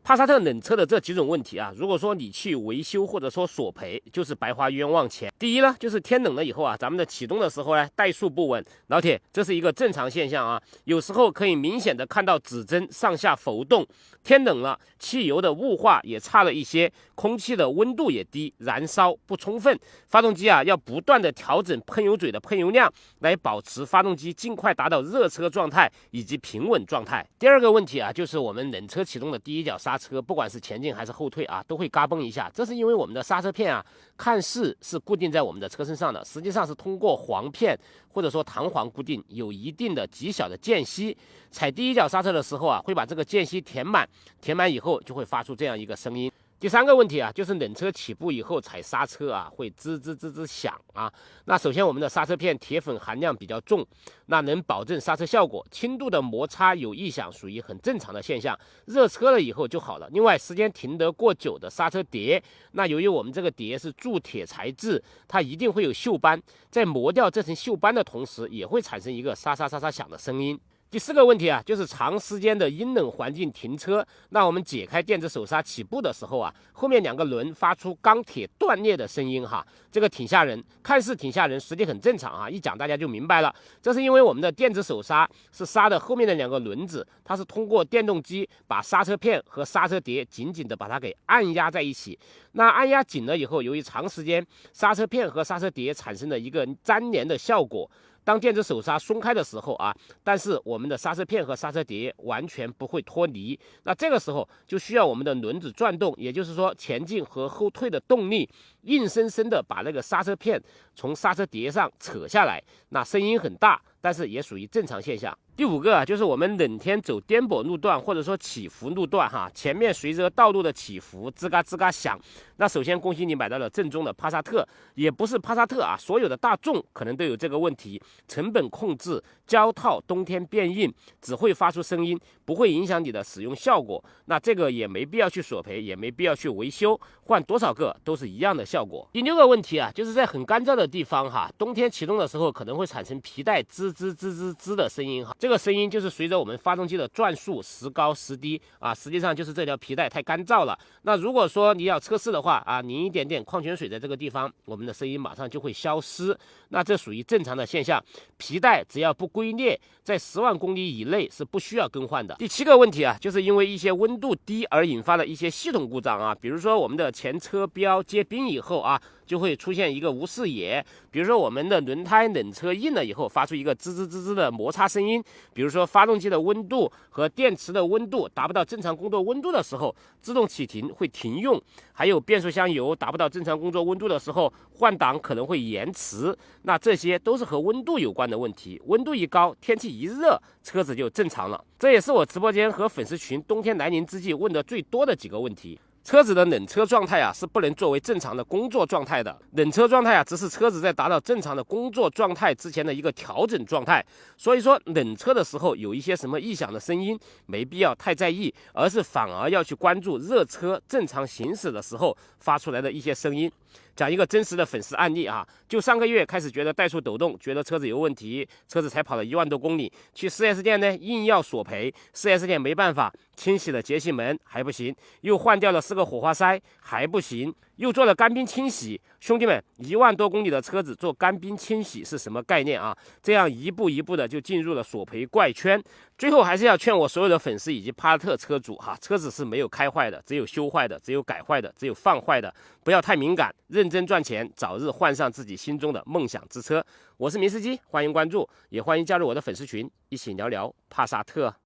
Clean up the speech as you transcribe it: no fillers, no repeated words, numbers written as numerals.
帕萨特冷车的这几种问题啊，如果说你去维修或者说索赔，就是白花冤枉钱。第一呢，就是天冷了以后啊，咱们的启动的时候呢，怠速不稳，老铁，这是一个正常现象啊。有时候可以明显的看到指针上下浮动。天冷了，汽油的雾化也差了一些，空气的温度也低，燃烧不充分。发动机啊，要不断的调整喷油嘴的喷油量，来保持发动机尽快达到热车状态以及平稳状态。第二个问题啊，就是我们冷车启动的第一脚刹车，不管是前进还是后退啊，都会嘎嘣一下。这是因为我们的刹车片啊，看似是固定在我们的车身上的，实际上是通过簧片或者说弹簧固定，有一定的极小的间隙。踩第一脚刹车的时候啊，会把这个间隙填满，填满以后就会发出这样一个声音。第三个问题啊，就是冷车起步以后踩刹车啊，会吱吱吱吱响啊。那首先我们的刹车片铁粉含量比较重，那能保证刹车效果，轻度的摩擦有异响属于很正常的现象。热车了以后就好了。另外，时间停得过久的刹车碟，那由于我们这个碟是铸铁材质，它一定会有锈斑，在磨掉这层锈斑的同时，也会产生一个沙沙沙沙响的声音。第四个问题啊，就是长时间的阴冷环境停车，那我们解开电子手刹起步的时候啊，后面两个轮发出钢铁断裂的声音哈，这个挺吓人，看似挺吓人，实际很正常啊，一讲大家就明白了。这是因为我们的电子手刹是刹的后面的两个轮子，它是通过电动机把刹车片和刹车碟紧紧的把它给按压在一起。那按压紧了以后，由于长时间刹车片和刹车碟产生了一个粘连的效果。当电子手刹松开的时候啊，但是我们的刹车片和刹车碟完全不会脱离，那这个时候就需要我们的轮子转动，也就是说前进和后退的动力，硬生生的把那个刹车片从刹车碟上扯下来，那声音很大，但是也属于正常现象。第五个啊，就是我们冷天走颠簸路段或者说起伏路段哈，前面随着道路的起伏吱嘎吱嘎响。那首先恭喜你买到了正宗的帕萨特，也不是帕萨特啊，所有的大众可能都有这个问题，成本控制，胶套冬天变硬，只会发出声音，不会影响你的使用效果。那这个也没必要去索赔，也没必要去维修，换多少个都是一样的效果。第六个问题啊，就是在很干燥的地方哈，冬天启动的时候可能会产生皮带吱吱吱吱吱的声音哈。这个声音就是随着我们发动机的转速时高时低啊，实际上就是这条皮带太干燥了。那如果说你要测试的话啊，淋一点点矿泉水在这个地方，我们的声音马上就会消失。那这属于正常的现象，皮带只要不龟裂，在10万公里以内是不需要更换的。第七个问题啊，就是因为一些温度低而引发的一些系统故障啊，比如说我们的前车标结冰以后啊，就会出现一个无视野，比如说我们的轮胎冷车硬了以后发出一个吱吱吱吱的摩擦声音，比如说发动机的温度和电池的温度达不到正常工作温度的时候，自动启停会停用，还有变速箱油达不到正常工作温度的时候，换挡可能会延迟，那这些都是和温度有关的问题，温度一高，天气一热，车子就正常了。这也是我直播间和粉丝群冬天来临之际问的最多的几个问题。车子的冷车状态啊，是不能作为正常的工作状态的。冷车状态啊，只是车子在达到正常的工作状态之前的一个调整状态。所以说，冷车的时候有一些什么异响的声音，没必要太在意，而是反而要去关注热车正常行驶的时候发出来的一些声音。讲一个真实的粉丝案例啊，就上个月开始觉得怠速抖动，觉得车子有问题，车子才跑了1万多公里，去 4S 店呢硬要索赔，4S 店没办法，清洗了节气门还不行，又换掉了4个火花塞还不行，又做了干冰清洗。兄弟们，1万多公里的车子做干冰清洗是什么概念啊？这样一步一步的就进入了索赔怪圈。最后还是要劝我所有的粉丝以及帕萨特车主哈，车子是没有开坏的，只有修坏的，只有改坏的，只有放坏的，不要太敏感，认真赚钱，早日换上自己心中的梦想之车。我是明司机，欢迎关注，也欢迎加入我的粉丝群，一起聊聊帕萨特。